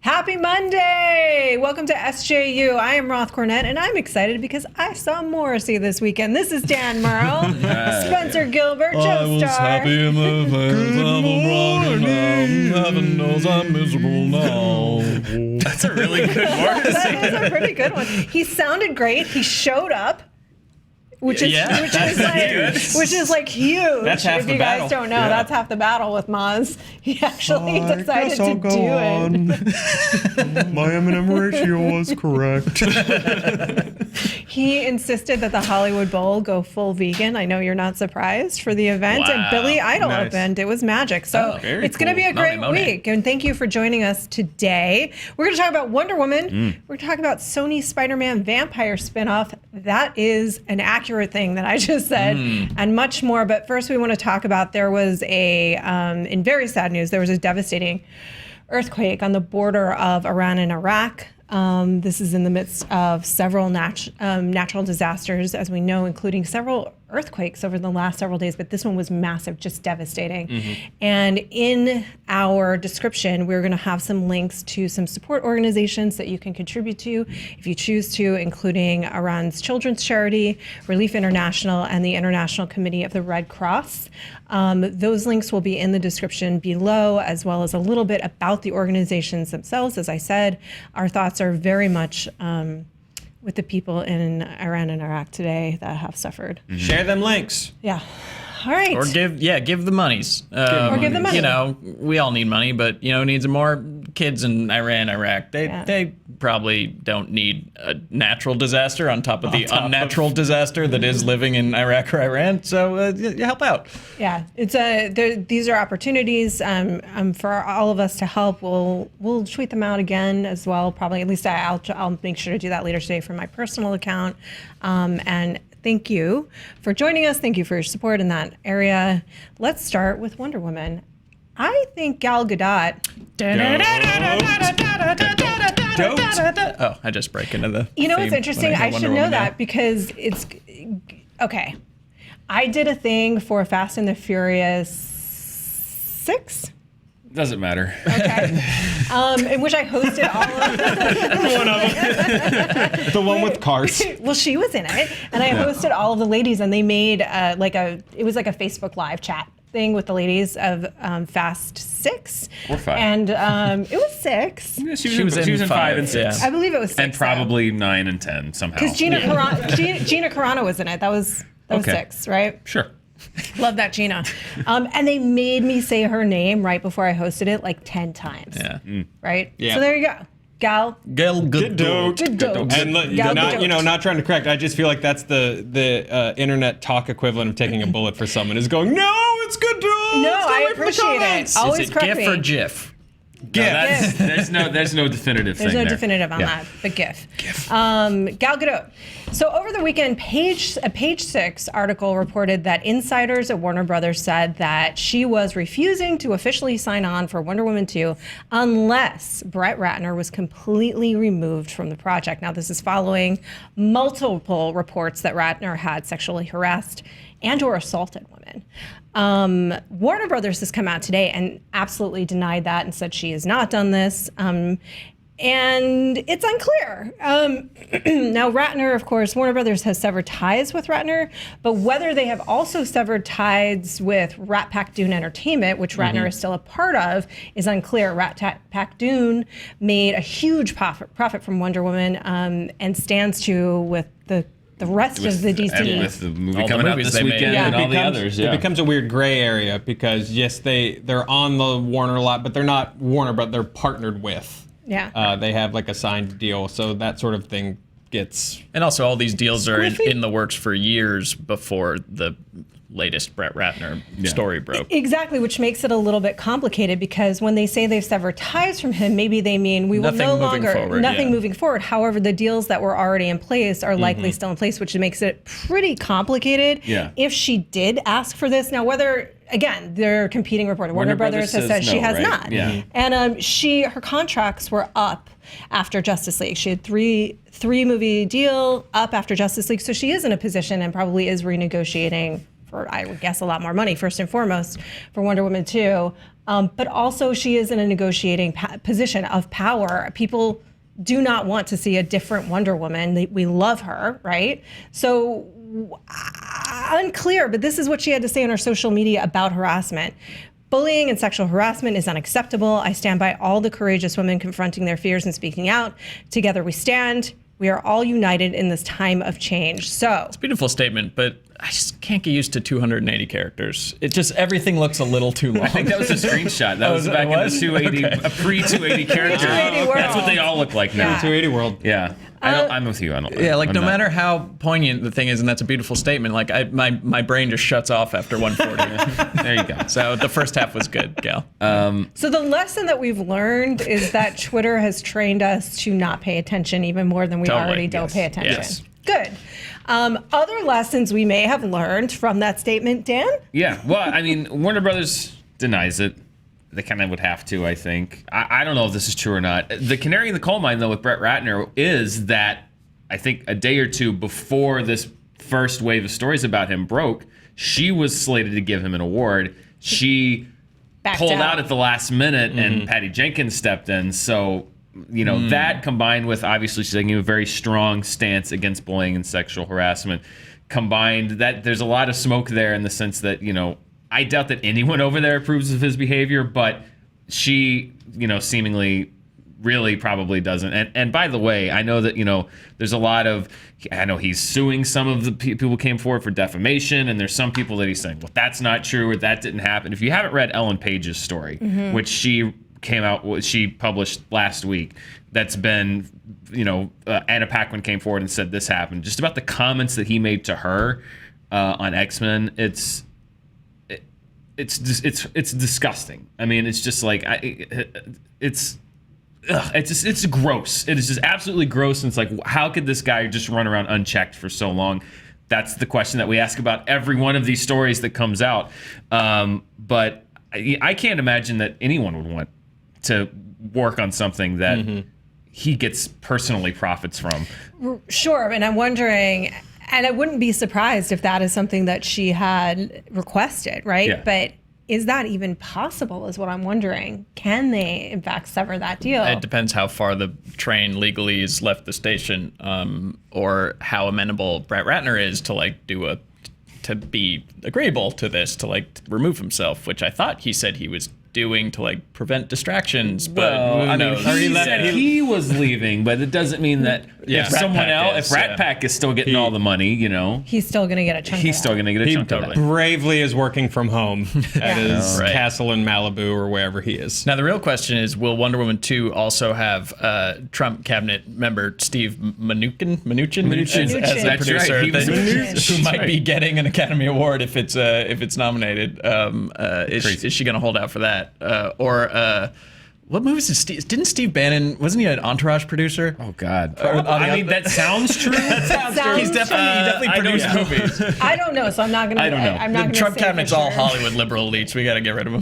Happy Monday! Welcome to SJU. I am Roth Cornet, and I'm excited because I saw Morrissey this weekend. This is Dan Murrell, Spencer Gilbert, Joe Starr. I was happy in the past. Heaven knows I'm miserable now. That's a really good Morrissey. That is a pretty good one. He sounded great. He showed up. Which is like huge. That's half if the you battle. guys don't know, that's half the battle with Maz. He actually decided to do it. My M&M ratio was correct. He insisted that the Hollywood Bowl go full vegan. I know you're not surprised for the event. Wow. And Billy Idol Nice. opened. It was magic. So it's going to be a great week. And thank you for joining us today. We're going to talk about Wonder Woman. We're talking about Sony's Spider-Man vampire spinoff. That is an accurate thing that I just said, and much more. But first, we want to talk about there was in very sad news, there was a devastating earthquake on the border of Iran and Iraq. This is in the midst of several natural disasters, as we know, including several earthquakes over the last several days, but this one was massive, just devastating. And in our description, we're going to have some links to some support organizations that you can contribute to if you choose to, including Iran's Children's Charity, Relief International, and the International Committee of the Red Cross. Those links will be in the description below, as well as a little bit about the organizations themselves. As I said, our thoughts are very much with the people in Iran and Iraq today that have suffered. Share them links. Yeah. All right. Or give the monies. Or give the money. You know, we all need money, but needs more kids in Iran, Iraq. They probably don't need a natural disaster on top of the unnatural disaster that is living in Iraq or Iran. So help out. Yeah, it's these are opportunities for all of us to help. We'll tweet them out again as well. Probably, at least I'll make sure to do that later today from my personal account. And thank you for joining us. Thank you for your support in that area. Let's start with Wonder Woman. I think Gal Gadot. Oh, I just break into the. You know what's theme interesting? when I Wonder should know Woman that because it's okay. I did a thing for Fast and the Furious 6. Doesn't matter. Okay. In which I hosted all of One of them. The one with cars. Well, she was in it, and I hosted all of the ladies, and they made it was like a Facebook Live chat thing with the ladies of Fast 6. Or 5. And it was 6. Yeah, she was in 5 and 6. Yeah. I believe it was 6. And probably 9 and 10 somehow. Because Gina Carano was in it. That was 6, right? Sure. Love that Gina. And they made me say her name right before I hosted it like 10 times. Yeah. Right? Yeah. So there you go. Gal Gadot. Gadot. And Gal Gadot. not trying to correct. I just feel like that's the internet talk equivalent of taking a bullet for someone is going, no, it's Gadot. No, I appreciate it. Always Is it correct GIF me. or GIF? GIF. There's no definitive thing There's no there. definitive on that, but GIF. Gal Gadot. So over the weekend, a Page 6 article reported that insiders at Warner Brothers said that she was refusing to officially sign on for Wonder Woman 2 unless Brett Ratner was completely removed from the project. Now, this is following multiple reports that Ratner had sexually harassed and or assaulted women. Warner Brothers has come out today and absolutely denied that and said she has not done this. And it's unclear. Now, Ratner, of course, Warner Brothers has severed ties with Ratner, but whether they have also severed ties with Rat Pack Dune Entertainment, which Ratner is still a part of, is unclear. Rat Pack Dune made a huge profit from Wonder Woman and stands to with the rest of the DC. And with the movie All the coming out movies this they made. weekend Yeah. and all the becomes- others. It becomes a weird gray area because, yes, they're on the Warner lot, but they're not Warner, but they're partnered with. Yeah. They have like a signed deal, so that sort of thing gets. And also, all these deals are Squiffy. in the works for years before the latest Brett Ratner story broke. Exactly, which makes it a little bit complicated because when they say they've severed ties from him, maybe they mean we will Nothing no moving longer, forward, nothing yeah. moving forward. However, the deals that were already in place are likely still in place, which makes it pretty complicated. Yeah. If she did ask for this, now whether, again, they're competing reporter. Warner Brothers has said says she no, has right? not. Yeah. And her contracts were up after Justice League. She had three movie deal up after Justice League, so she is in a position and probably is renegotiating for, I would guess, a lot more money, first and foremost, for Wonder Woman 2. But also she is in a negotiating position of power. People do not want to see a different Wonder Woman. We love her, right? So unclear, but this is what she had to say on her social media about harassment. Bullying and sexual harassment is unacceptable. I stand by all the courageous women confronting their fears and speaking out. Together we stand. We are all united in this time of change. So it's a beautiful statement, but I just can't get used to 280 characters. It just, everything looks a little too long. I think that was a screenshot. That was back in the 280, a pre-280 character. 280 world. That's what they all look like now. 280 world. Yeah. I'm with you. Yeah, like I'm no not. matter how poignant the thing is, and that's a beautiful statement, like my brain just shuts off after 140. There you go. So the first half was good, Gal. So the lesson that we've learned is that Twitter has trained us to not pay attention even more than we Totally, already don't yes, pay attention. yes. Good. Other lessons we may have learned from that statement, Dan? Yeah. Well, I mean, Warner Brothers denies it. They kind of would have to, I think. I don't know if this is true or not. The canary in the coal mine, though, with Brett Ratner is that I think a day or two before this first wave of stories about him broke, she was slated to give him an award. She pulled out at the last minute, and Patty Jenkins stepped in. So, you know, that combined with, obviously, she's taking a very strong stance against bullying and sexual harassment, combined that there's a lot of smoke there in the sense that, you know, I doubt that anyone over there approves of his behavior, but she, you know, seemingly really probably doesn't. And by the way, I know that, you know, there's a lot of, I know he's suing some of the people who came forward for defamation, and there's some people that he's saying, well, that's not true, or that didn't happen. If you haven't read Ellen Page's story, which she published last week, that's been, you know, Anna Paquin came forward and said this happened. Just about the comments that he made to her on X-Men, it's disgusting. I mean, it's just like it's gross. It is just absolutely gross. And it's like, how could this guy just run around unchecked for so long? That's the question that we ask about every one of these stories that comes out. But I can't imagine that anyone would want to work on something that he gets personally profits from. Sure, and I'm wondering, and I wouldn't be surprised if that is something that she had requested, right? Yeah. But is that even possible is what I'm wondering. Can they, in fact, sever that deal? It depends how far the train legally has left the station, or how amenable Brett Ratner is to to be agreeable to this, to remove himself, which I thought he said he was doing to prevent distractions, but I mean, knows? he said he was leaving, but it doesn't mean that Yeah, if Rat someone Pack else, is, if Rat yeah. Pack is still getting all the money, you know, He's still going to get a chunk he's of still that. going to get a chunk of that. Bravely is working from home at his Right. castle in Malibu or wherever he is. Now the real question is, will Wonder Woman 2 also have Trump cabinet member Steve Mnuchin as the Mnuchin. producer, That's right, he was Mnuchin. who might be getting an Academy Award if it's nominated? Is she going to hold out for that, or? What movies didn't Steve Bannon, wasn't he an Entourage producer? Oh God! I mean, that sounds true. He definitely produced movies. I don't know, so I'm not going to. I don't know. I'm not The going to Trump say cabinet's for all sure. Hollywood liberal elites. We got to get rid of him.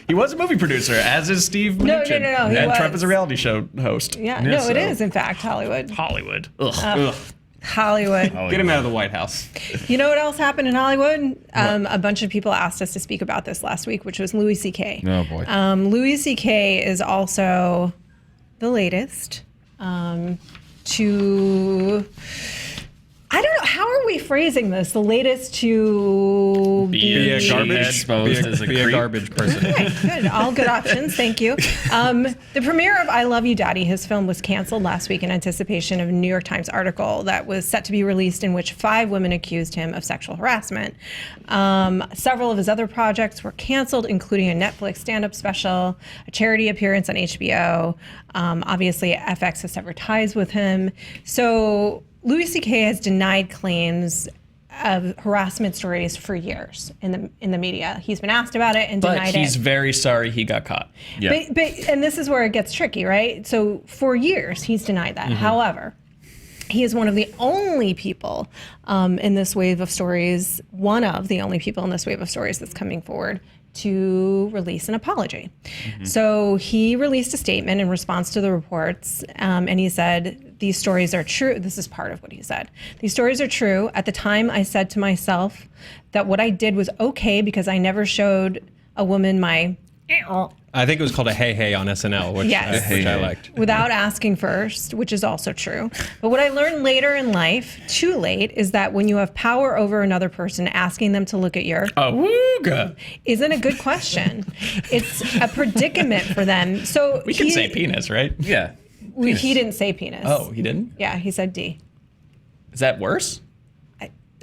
He was a movie producer, as is Steve No, Mnuchin. no, he and was. Trump is a reality show host. Yeah, Yeah, no, so- it is, in fact, Hollywood. Hollywood. Ugh. Ugh. Hollywood. Get him out of the White House. You know what else happened in Hollywood? A bunch of people asked us to speak about this last week, which was Louie CK. Oh boy. Louie CK is also the latest to. I don't know. How are we phrasing this? The latest to Be a She garbage, exposed as a be a creep. garbage person. Okay, good. All good options. Thank you. The premiere of I Love You, Daddy, his film, was canceled last week in anticipation of a New York Times article that was set to be released in which 5 women accused him of sexual harassment. Several of his other projects were canceled, including a Netflix stand-up special, a charity appearance on HBO. Obviously, FX has severed ties with him. So Louie CK has denied claims of harassment stories for years in the media. He's been asked about it and But denied he's it. very sorry he got caught. Yeah. But and this is where it gets tricky, right? So for years he's denied that. However, he is one of the only people in this wave of stories, one of the only people in this wave of stories that's coming forward to release an apology. So he released a statement in response to the reports, and he said these stories are true. This is part of what he said. These stories are true. At the time, I said to myself that what I did was okay because I never showed a woman my... I think it was called a hey hey on SNL, which I liked. Without asking first, which is also true. But what I learned later in life, too late, is that when you have power over another person, asking them to look at your isn't a good question. It's a predicament for them. So we can say penis, right? Yeah. He didn't say penis. Oh, he didn't? Yeah, he said D. Is that worse?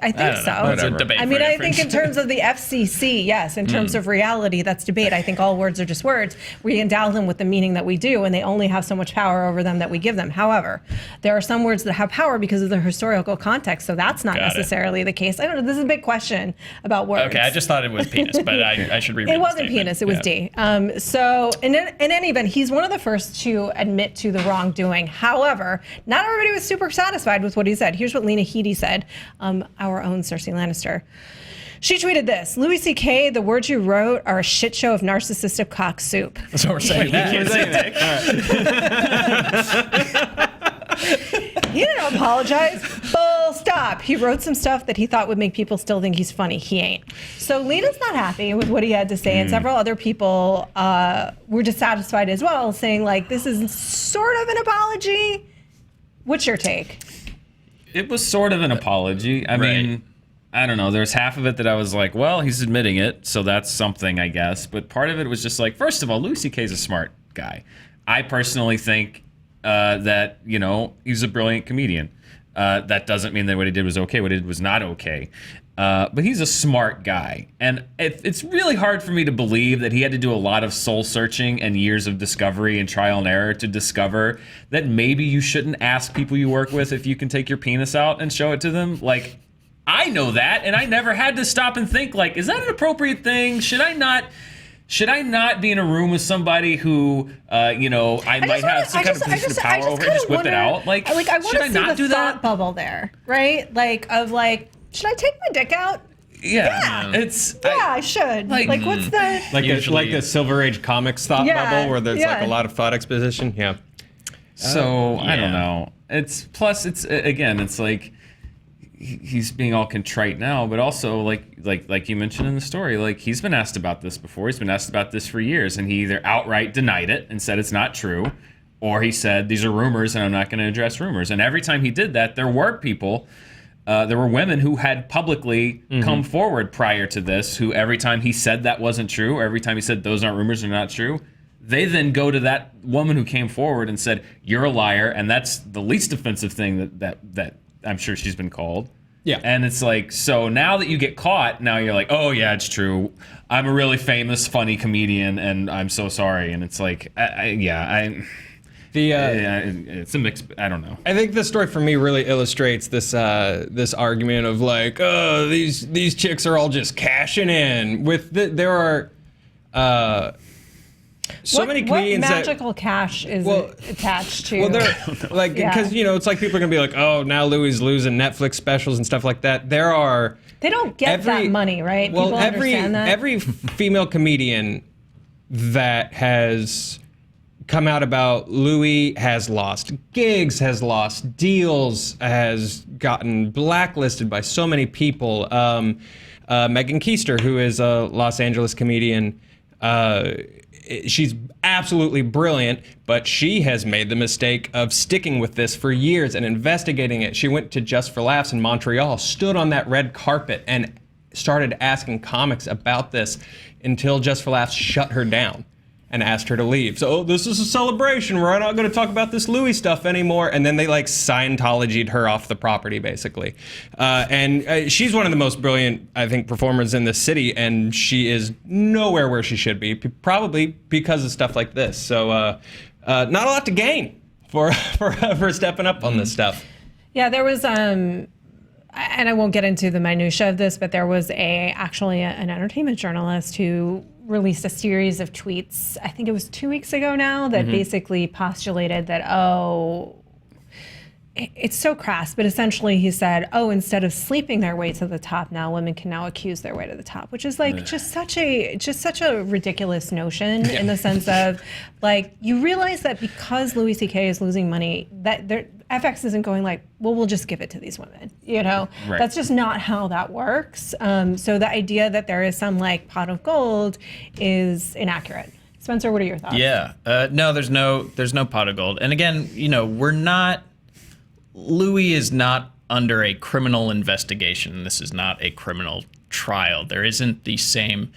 I think so. That's a debate. I mean, I think in terms of the FCC, yes. In terms of reality, that's debate. I think all words are just words. We endow them with the meaning that we do, and they only have so much power over them that we give them. However, there are some words that have power because of their historical context, so that's not necessarily the case. I don't know. This is a big question about words. Okay, I just thought it was penis, but I should reread it wasn't penis. It was D. So in any event, he's one of the first to admit to the wrongdoing. However, not everybody was super satisfied with what he said. Here's what Lena Headey said. Our own Cersei Lannister. She tweeted this: Louie CK, the words you wrote are a shit show of narcissistic cock soup. So we're saying He didn't apologize. Full stop. He wrote some stuff that he thought would make people still think he's funny. He ain't. So Lena's not happy with what he had to say, and several other people were dissatisfied as well, saying like, this is sort of an apology. What's your take? It was sort of an apology. I mean, I don't know. There's half of it that I was like, well, he's admitting it, so that's something, I guess. But part of it was just like, first of all, Louie CK is a smart guy. I personally think that, you know, he's a brilliant comedian. That doesn't mean that what he did was okay. What he did was not okay. But he's a smart guy. And it's really hard for me to believe that he had to do a lot of soul searching and years of discovery and trial and error to discover that maybe you shouldn't ask people you work with if you can take your penis out and show it to them. Like, I know that, and I never had to stop and think, like, is that an appropriate thing? Should I not be in a room with somebody who, you know, I might have some kind of position of power over and just whip it out? Like I want should to I see not the do thought that? bubble there, right? Like, of like, should I take my dick out? Yeah. I should. Like what's the... Like the Silver Age comics thought bubble where there's like a lot of thought exposition. Yeah. So, I don't know. It's again, it's like, he's being all contrite now, but also like you mentioned in the story, like he's been asked about this before. He's been asked about this for years, and he either outright denied it and said it's not true, or he said these are rumors and I'm not going to address rumors. And every time he did that, there were people, there were women who had publicly come forward prior to this, who every time he said that wasn't true, or every time he said those aren't rumors, they're not true, they then go to that woman who came forward and said, you're a liar, and that's the least offensive thing that I'm sure she's been called. Yeah. And it's like, so now that you get caught, now you're like, oh yeah, it's true. I'm a really famous, funny comedian, and I'm so sorry. And it's like, it's a mix. I don't know. I think this story for me really illustrates this this argument of like, oh, these chicks are all just cashing in. There are so many comedians what magical cash is attached to? Well, they're like, because you know, it's like people are gonna be like, oh, now Louie's losing Netflix specials and stuff like that. They don't get that money, right? Well, people understand that. Every female comedian that has come out about Louie has lost gigs, has lost deals, has gotten blacklisted by so many people. Megan Keister, who is a Los Angeles comedian, she's absolutely brilliant, but she has made the mistake of sticking with this for years and investigating it. She went to Just for Laughs in Montreal, stood on that red carpet, and started asking comics about this until Just for Laughs shut her down and asked her to leave. So, this is a celebration. We're not going to talk about this Louie stuff anymore. And then they like Scientology'd her off the property, basically. And she's one of the most brilliant, I think, performers in the city. And she is nowhere where she should be, probably because of stuff like this. So, not a lot to gain for stepping up on this stuff. Yeah, there was, and I won't get into the minutia of this, but there was actually an entertainment journalist who released a series of tweets, I think it was 2 weeks ago now, that basically postulated that, it's so crass, but essentially he said, instead of sleeping their way to the top, now women can now accuse their way to the top, which is like just such a ridiculous notion in the sense of like, you realize that because Louie CK is losing money, that FX isn't going like, well, we'll just give it to these women. Right. That's just not how that works. So the idea that there is some like pot of gold is inaccurate. Spencer, what are your thoughts? Yeah. No, there's no pot of gold. And again, Louie is not under a criminal investigation. This is not a criminal trial. There isn't the same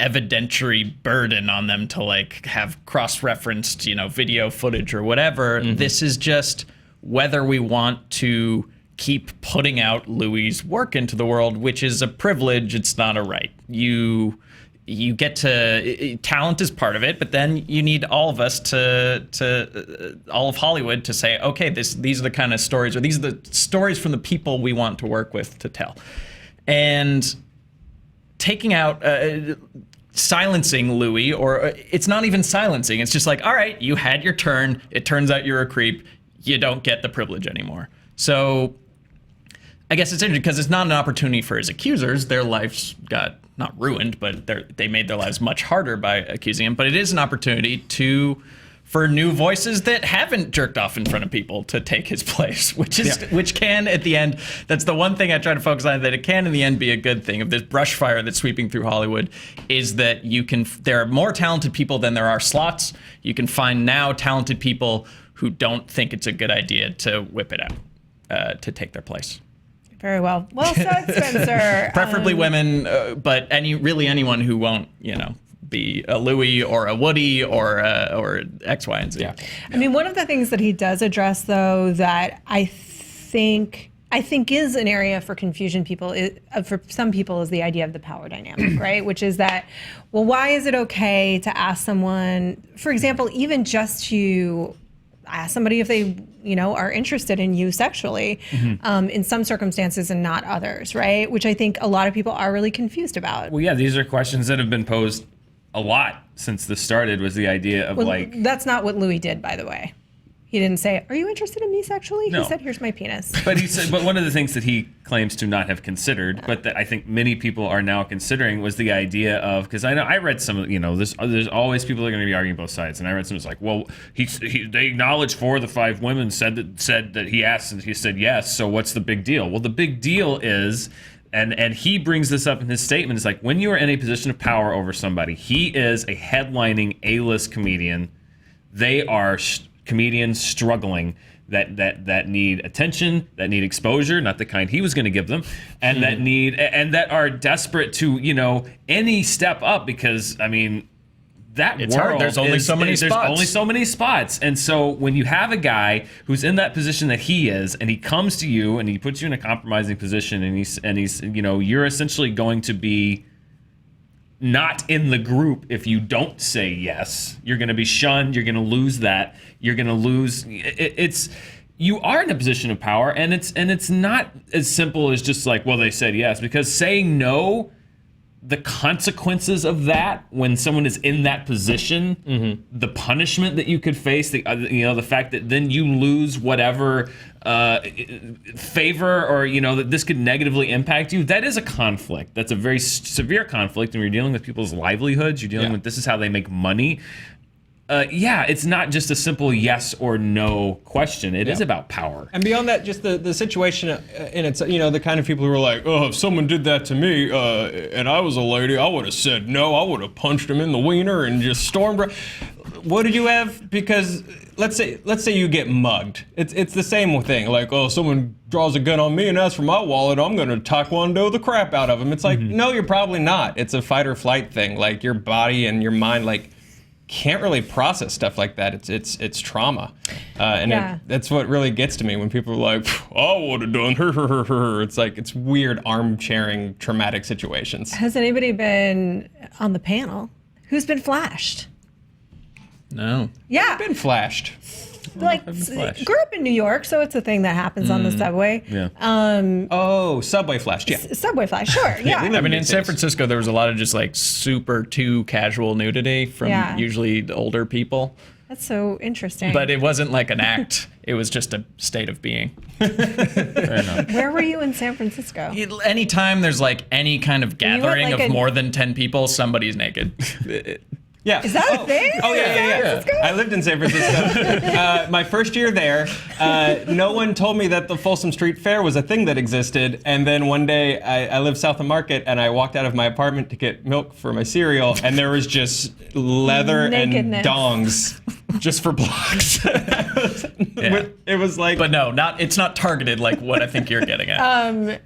evidentiary burden on them to like have cross-referenced, video footage or whatever. Mm-hmm. This is just whether we want to keep putting out Louie's work into the world, which is a privilege. It's not a right. You get to, talent is part of it, but then you need all of us to all of Hollywood to say, okay, these are the kind of stories, or these are the stories from the people we want to work with to tell. And taking out, silencing Louie, or it's not even silencing, it's just like, all right, you had your turn, it turns out you're a creep, you don't get the privilege anymore. So I guess it's interesting because it's not an opportunity for his accusers. Their lives got not ruined, but they made their lives much harder by accusing him. But it is an opportunity for new voices that haven't jerked off in front of people to take his place, which can, at the end, that's the one thing I try to focus on, that it can in the end be a good thing of this brush fire that's sweeping through Hollywood, is that there are more talented people than there are slots. You can find now talented people who don't think it's a good idea to whip it out, to take their place. Very well. Well said, Spencer. Preferably women, but anyone who won't, be a Louie or a Woody or X, Y, and Z. Yeah. I mean, one of the things that he does address, though, that I think is an area for confusion for some people, is the idea of the power dynamic, right? Which is that, well, why is it okay to ask someone, for example, even just to ask somebody if they, are interested in you sexually, in some circumstances and not others, right? Which I think a lot of people are really confused about. Well, yeah, these are questions that have been posed a lot since this started, was the idea of That's not what Louie did, by the way. He didn't say, "Are you interested in me sexually?" No. He said, "Here's my penis." But he said, but one of the things that he claims to not have considered, but that I think many people are now considering, was the idea of, because I read some of, there's always people that are going to be arguing both sides, and I read some, it's like, well, they acknowledged 4 of the 5 women said that he asked, and he said yes. So what's the big deal? Well, the big deal is, and he brings this up in his statement, it's like, when you are in a position of power over somebody, he is a headlining A-list comedian. They are comedians struggling that need attention, that need exposure, not the kind he was going to give them, and that are desperate to, any step up, because it's hard. There's only so many spots. There's only so many spots. And so when you have a guy who's in that position that he is, and he comes to you and he puts you in a compromising position, and he's you're essentially going to be not in the group if you don't say yes. You're going to be shunned. You're going to lose that. You're going to lose. You are in a position of power, and it's not as simple as just like, well, they said yes, because saying no, the consequences of that when someone is in that position, the punishment that you could face, the fact that then you lose whatever favor, or that this could negatively impact you, that is a conflict. That's a very severe conflict, and you're dealing with people's livelihoods. You're dealing with, this is how they make money. It's not just a simple yes or no question. It is about power. And beyond that, just the situation in its, the kind of people who are like, oh, if someone did that to me and I was a lady, I would have said no. I would have punched him in the wiener and just stormed. What did you have? Because let's say you get mugged. It's the same thing. Like, oh, someone draws a gun on me and asks for my wallet, I'm going to taekwondo the crap out of him. It's like, no, you're probably not. It's a fight or flight thing. Like, your body and your mind, can't really process stuff like that. It's trauma, that's what really gets to me when people are like, I would have done her. It's like, it's weird armchairing traumatic situations. Has anybody been on the panel who's been flashed? No. Yeah, I've been flashed. Grew up in New York, so it's a thing that happens on the subway. Yeah. Subway flash. Yeah. Subway flash. Sure. Yeah. In San Francisco, there was a lot of just super too casual nudity from usually the older people. That's so interesting. But it wasn't like an act. It was just a state of being. Where were you in San Francisco? Anytime there's any kind of gathering of more than 10 people, somebody's naked. Yeah. Is that a thing? Oh, yeah. San Francisco? I lived in San Francisco. My first year there, no one told me that the Folsom Street Fair was a thing that existed. And then one day, I lived south of Market, and I walked out of my apartment to get milk for my cereal, and there was just leather Nakedness. and dongs just for blocks. It was like... But no, it's not targeted like what I think you're getting at.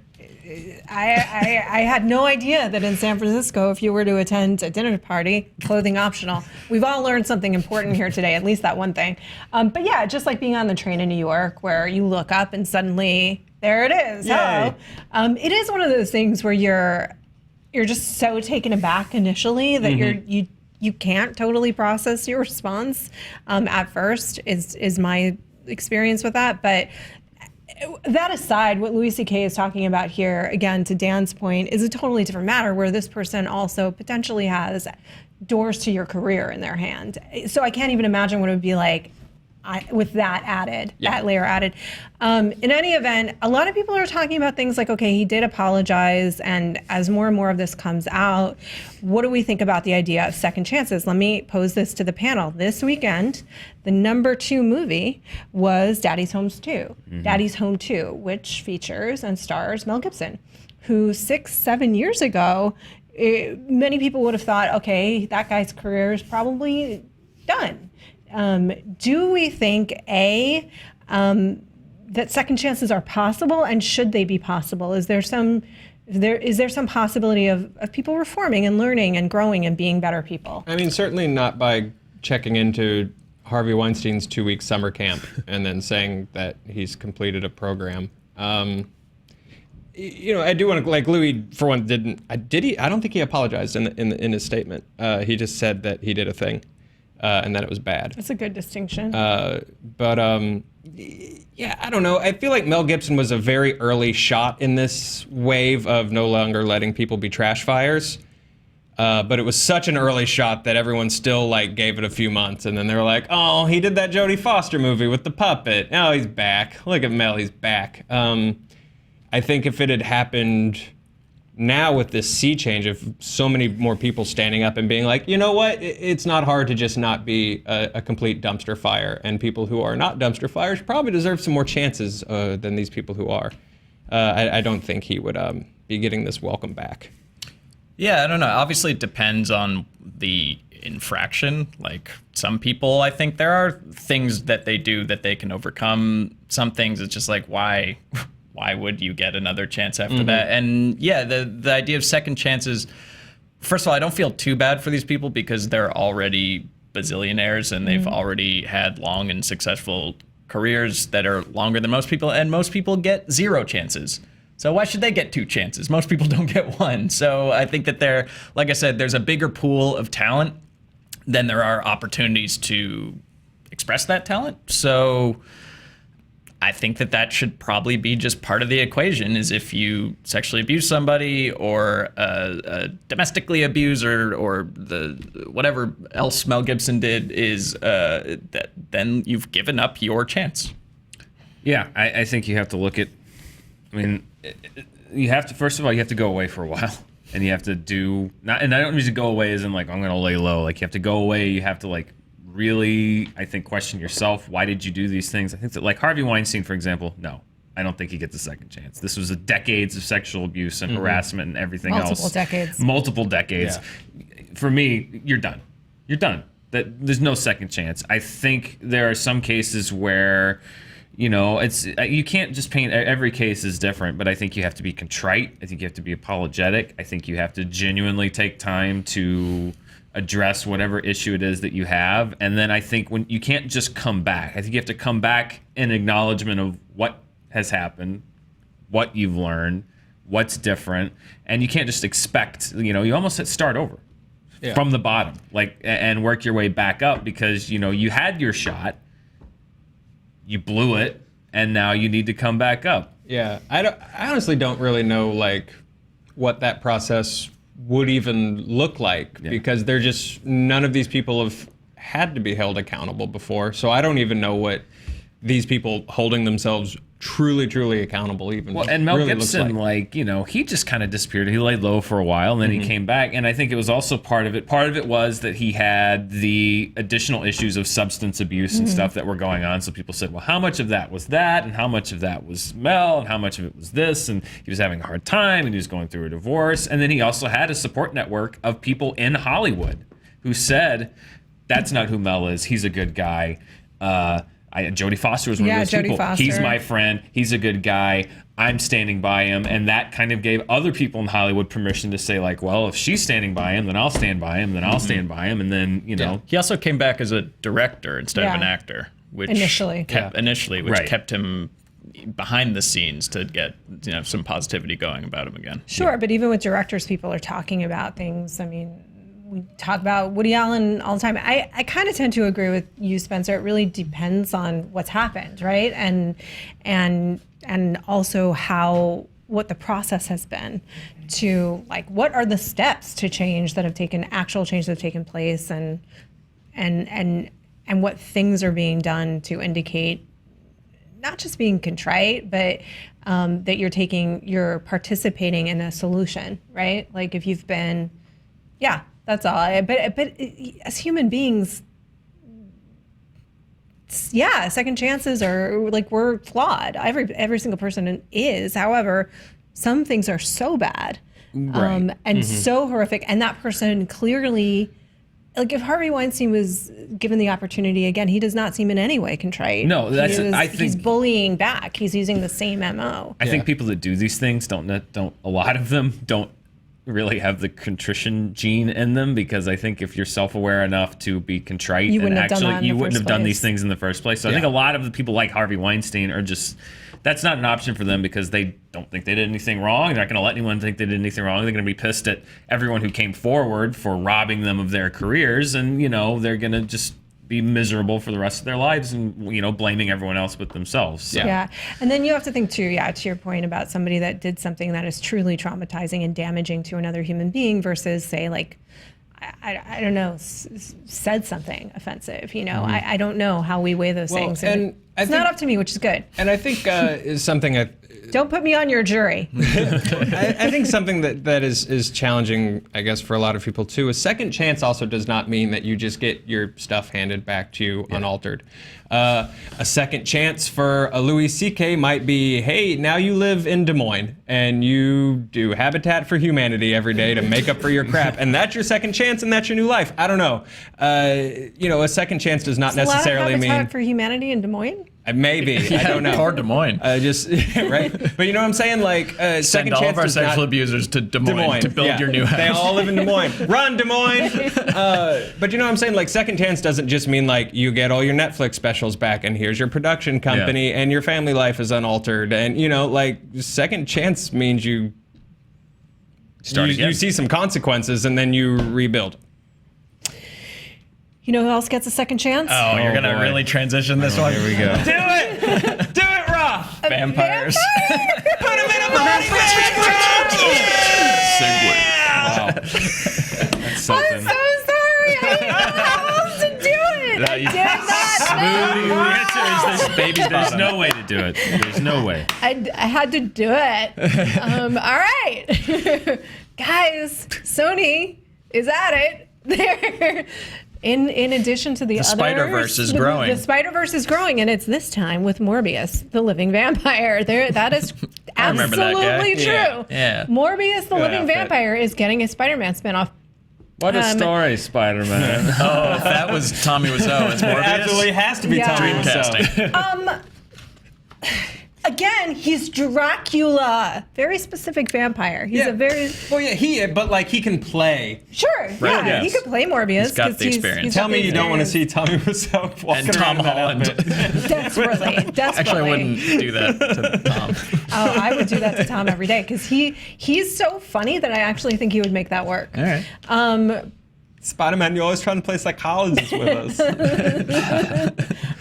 I had no idea that in San Francisco, if you were to attend a dinner party, clothing optional. We've all learned something important here today, at least that one thing. But yeah, just like being on the train in New York, where you look up and suddenly there it is. Yay. Hello. It is one of those things where you're just so taken aback initially that you can't totally process your response at first. Is my experience with that, but. That aside, what Louie CK is talking about here, again, to Dan's point, is a totally different matter where this person also potentially has doors to your career in their hand. So I can't even imagine what it would be like with that added, that layer added. In any event, a lot of people are talking about things like, okay, he did apologize, and as more and more of this comes out, what do we think about the idea of second chances? Let me pose this to the panel. This weekend, the #2 movie was Daddy's Home 2, Daddy's Home 2, which features and stars Mel Gibson, who 6-7 years ago, many people would have thought, okay, that guy's career is probably done. Do we think, that second chances are possible, and should they be possible? Is there some possibility of people reforming and learning and growing and being better people? I mean, certainly not by checking into Harvey Weinstein's 2-week summer camp and then saying that he's completed a program. I do want to, like Louie, for one, did he? I don't think he apologized in his statement. He just said that he did a thing. And that it was bad. That's a good distinction. Yeah, I don't know. I feel like Mel Gibson was a very early shot in this wave of no longer letting people be trash fires. But it was such an early shot that everyone still gave it a few months, and then they were like, "Oh, he did that Jodie Foster movie with the puppet. Oh, he's back. Look at Mel, he's back." I think if it had happened now with this sea change of so many more people standing up and being like, you know what, it's not hard to just not be a complete dumpster fire, and people who are not dumpster fires probably deserve some more chances than these people who are. I don't think he would be getting this welcome back. Yeah, I don't know. Obviously, it depends on the infraction. Like, some people, I think there are things that they do that they can overcome. Some things, it's just like, why would you get another chance after that? And yeah, the idea of second chances, first of all, I don't feel too bad for these people because they're already bazillionaires and they've already had long and successful careers that are longer than most people, and most people get 0 chances. So why should they get 2 chances? Most people don't get 1. So I think that like I said, there's a bigger pool of talent than there are opportunities to express that talent. So I think that should probably be just part of the equation, is if you sexually abuse somebody or domestically abuse or the whatever else Mel Gibson did, is that then you've given up your chance. Yeah, I think you have to look at, you have to, first of all, you have to go away for a while. And you have to and I don't mean to go away as in I'm going to lay low. You have to go away, you have to really, I think, question yourself. Why did you do these things? I think that Harvey Weinstein, for example, no, I don't think he gets a second chance. This was decades of sexual abuse and harassment and everything else. Multiple decades. Yeah. For me, you're done. You're done. There's no second chance. I think there are some cases where, you can't just paint, every case is different, but I think you have to be contrite. I think you have to be apologetic. I think you have to genuinely take time to address whatever issue it is that you have. And then I think when you can't just come back, I think you have to come back in acknowledgement of what has happened, what you've learned, what's different. And you can't just expect, you almost start over from the bottom, and work your way back up because, you had your shot, you blew it, and now you need to come back up. Yeah. I honestly don't really know what that process would even look like, because they're just, none of these people have had to be held accountable before. So I don't even know what these people holding themselves truly accountable even. Well, and Mel really Gibson, he just kind of disappeared. He laid low for a while, and then he came back. And I think it was also part of it. Part of it was that he had the additional issues of substance abuse and stuff that were going on. So people said, well, how much of that was that? And how much of that was Mel? And how much of it was this? And he was having a hard time, and he was going through a divorce. And then he also had a support network of people in Hollywood who said, that's not who Mel is. He's a good guy. Jodie Foster was one of those Jodie people. Foster. He's my friend. He's a good guy. I'm standing by him. And that kind of gave other people in Hollywood permission to say, like, well, if she's standing by him, then I'll stand by him. Then I'll stand by him. And then, He also came back as a director instead of an actor, which kept him behind the scenes to get some positivity going about him again. Sure, but even with directors, people are talking about things. I mean, we talk about Woody Allen all the time. I kind of tend to agree with you, Spencer. It really depends on what's happened, right? And also what the process has been to, like, what are the steps to change that have taken place, and what things are being done to indicate not just being contrite, but that you're participating in a solution, right? Like if you've been, that's all. But as human beings, second chances are, like, we're flawed. Every single person is. However, some things are so bad and so horrific, and that person clearly, like, if Harvey Weinstein was given the opportunity again, he does not seem in any way contrite. No, I think he's bullying back. He's using the same MO. I think people that do these things a lot of them don't really have the contrition gene in them, because I think if you're self-aware enough to be contrite, you wouldn't have done these things in the first place. So I think a lot of the people like Harvey Weinstein are just, that's not an option for them, because they don't think they did anything wrong. They're not going to let anyone think they did anything wrong. They're going to be pissed at everyone who came forward for robbing them of their careers, and they're going to just be miserable for the rest of their lives, and blaming everyone else but themselves. So. Yeah, and then you have to think too, to your point about somebody that did something that is truly traumatizing and damaging to another human being versus, say, like, I don't know, said something offensive. I don't know how we weigh those things. And it's not up to me, which is good. And I think is something don't put me on your jury. I think something that is challenging, I guess, for a lot of people too. A second chance also does not mean that you just get your stuff handed back to you unaltered. A second chance for a Louie CK might be, hey, now you live in Des Moines and you do Habitat for Humanity every day to make up for your crap, and that's your second chance and that's your new life. I don't know. A second chance does not necessarily mean Habitat for Humanity in Des Moines. Maybe. I don't know. Or Des Moines. Right? But you know what I'm saying? Like, Send second all chance of our does sexual not... abusers to Des Moines to build your new house. They all live in Des Moines. Run, Des Moines! But you know what I'm saying? Like, second chance doesn't just mean, like, you get all your Netflix specials back and here's your production company and your family life is unaltered. And, second chance means you start again. You see some consequences and then you rebuild. You know who else gets a second chance? Oh, you're going to really transition this one? Here we go. Do it! Do it, Roth! Vampires. Put him in a body Segue. Wow. That's something. I'm so sorry. I didn't know how else to do it. I did not know. Smooth answer is this, baby. There's no way to do it. There's no way. I had to do it. All right. Guys, Sony is at it. They're... In addition to the others, Spider-Verse is growing. The Spider-Verse is growing, and it's this time with Morbius, the living vampire. That is absolutely true. Yeah. Morbius, the living vampire, is getting a Spider-Man spin-off. What a story, Spider-Man. Oh, if that was Tommy Wiseau, it's Morbius. It absolutely has to be Tommy Dreamcasting. Again, he's Dracula. Very specific vampire. He's a very... Well, yeah, he can play. Sure, Right, he could play Morbius. He's got the experience. Tell me you don't want to see Tommy Wiseau walking And Tom around in that Holland. outfit. Desperately. Actually, I wouldn't do that to Tom. Oh, I would do that to Tom every day because he's so funny that I actually think he would make that work. All right. Spider-Man, you're always trying to play psychologist with us.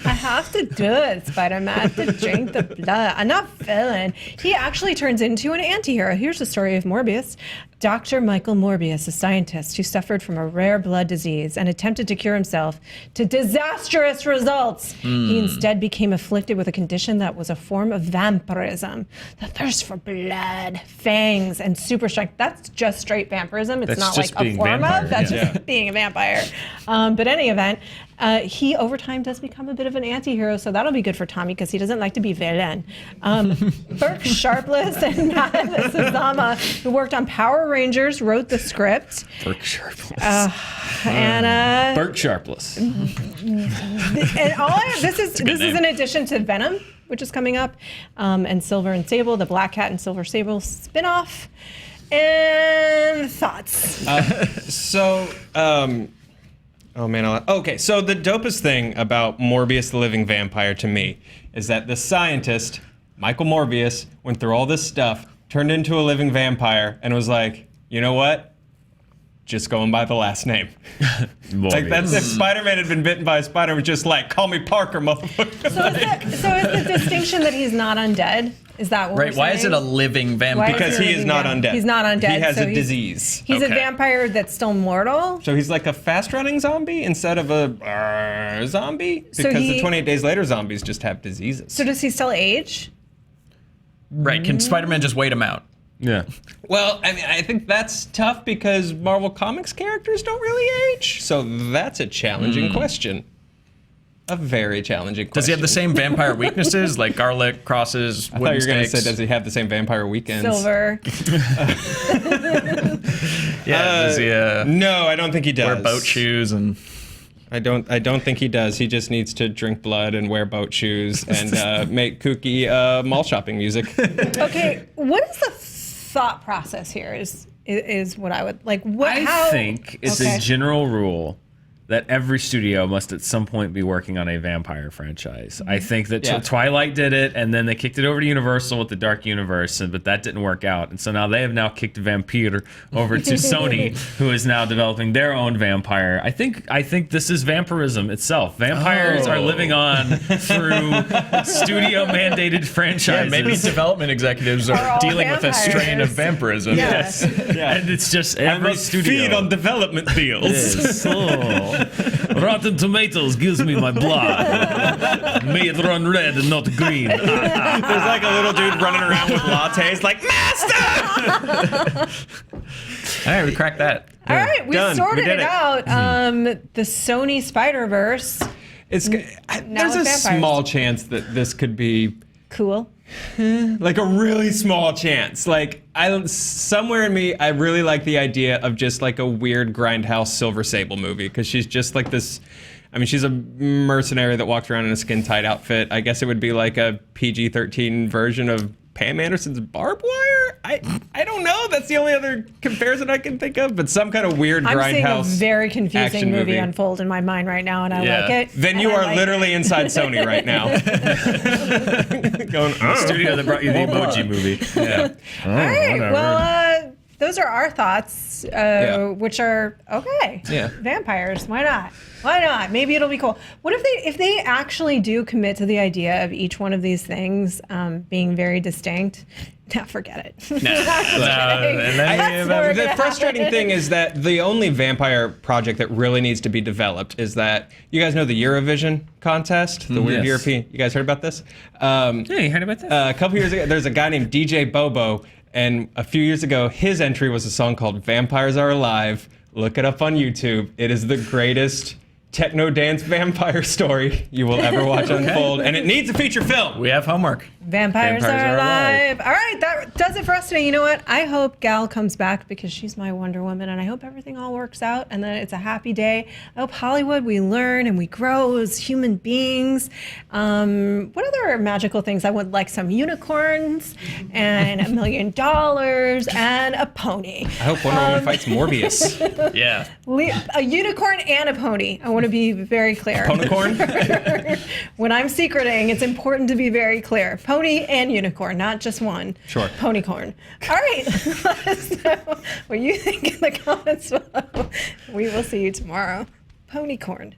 I have to do it, Spider-Man. I have to drink the blood. I'm not feeling. He actually turns into an anti-hero. Here's the story of Morbius. Dr. Michael Morbius, a scientist who suffered from a rare blood disease and attempted to cure himself to disastrous results. He instead became afflicted with a condition that was a form of vampirism. The thirst for blood, fangs, and super strength. That's just straight vampirism. It's not like a form of. That's just being a vampire. But any event, he over time does become a bit of an anti-hero, so that'll be good for Tommy because he doesn't like to be villain. Burke Sharpless and Matt Suzama, who worked on Power Rangers, wrote the script. Burke Sharpless. Burke Sharpless. And this is in addition to Venom, which is coming up, and Silver and Sable, the Black Cat and Silver Sable spin-off. And thoughts? Oh man, okay, so the dopest thing about Morbius the Living Vampire to me is that the scientist, Michael Morbius, went through all this stuff, turned into a living vampire, and was like, you know what? Just going by the last name. Like, that's if Spider-Man had been bitten by a spider, was just like, call me Parker, motherfucker. So is the distinction that he's not undead? Is that what we're saying? Why is it a living vampire? Because he is not undead. He's not undead. He has so a disease. He's a vampire that's still mortal. So he's like a fast-running zombie instead of a zombie? Because So the 28 Days Later zombies just have diseases. So does he still age? Right, can Spider-Man just wait him out? Yeah. Well, I mean, I think that's tough because Marvel Comics characters don't really age. So that's a challenging question. A very challenging question. Does he have the same vampire weaknesses, like garlic, crosses, I thought you wooden were going to stakes? say, does he have the same vampire weekends? Silver. Does he No, I don't think he does. wear boat shoes and... I don't think he does. He just needs to drink blood and wear boat shoes and make kooky mall shopping music. Okay, what is the thought process here? Is what I would like. I think it's a general rule that every studio must at some point be working on a vampire franchise. I think that Twilight did it, and then they kicked it over to Universal with the Dark Universe, but that didn't work out. And so now they have now kicked Vampire over to Sony, who is now developing their own vampire. I think this is vampirism itself. Vampires are living on through studio-mandated franchises. Yeah, maybe development executives are dealing with a strain of vampirism. Yes. And it's just every studio. Feed on development deals. Yes. Oh. Rotten Tomatoes gives me my blood. May it run red and not green. There's like a little dude running around with lattes like, Master! All right, we cracked that. All right, we Done. sorted We did it it. out. The Sony Spider-Verse. There's a vampires. small chance that this could be Cool. like a really small chance. Like somewhere in me, I really like the idea of just like a weird Grindhouse Silver Sable movie because she's just like this. I mean, she's a mercenary that walks around in a skin-tight outfit. I guess it would be like a PG-13 version of Pam Anderson's Barbed Wire. I don't know. That's the only other comparison I can think of. But some kind of weird I'm seeing a Grindhouse very confusing action movie unfold in my mind right now, and I like it. Then and you I are like literally inside Sony right now. Going, Studio that brought you the Emoji movie. Yeah. All right. Well, those are our thoughts, which are okay. Yeah. Vampires. Why not? Why not? Maybe it'll be cool. What if they actually do commit to the idea of each one of these things being very distinct? No, forget it. The frustrating thing is that the only vampire project that really needs to be developed is that you guys know the Eurovision contest, the weird Yes. European. You guys heard about this? Yeah, you heard about this? A couple years ago, there's a guy named DJ Bobo, and a few years ago, his entry was a song called "Vampires Are Alive." Look it up on YouTube. It is the greatest techno dance vampire story you will ever watch unfold, and it needs a feature film. We have homework. Vampires are alive. All right, that does it for us today. You know what? I hope Gal comes back because she's my Wonder Woman, and I hope everything all works out and that it's a happy day. I hope Hollywood, we learn and we grow as human beings. What other magical things? I would like some unicorns and $1 million and a pony. I hope Wonder Woman fights Morbius. Yeah. A unicorn and a pony. I want to be very clear. Ponycorn? When I'm secreting, it's important to be very clear. Pony and unicorn, not just one. Sure. Ponycorn. All right. Let us know what you think in the comments below. We will see you tomorrow. Ponycorn.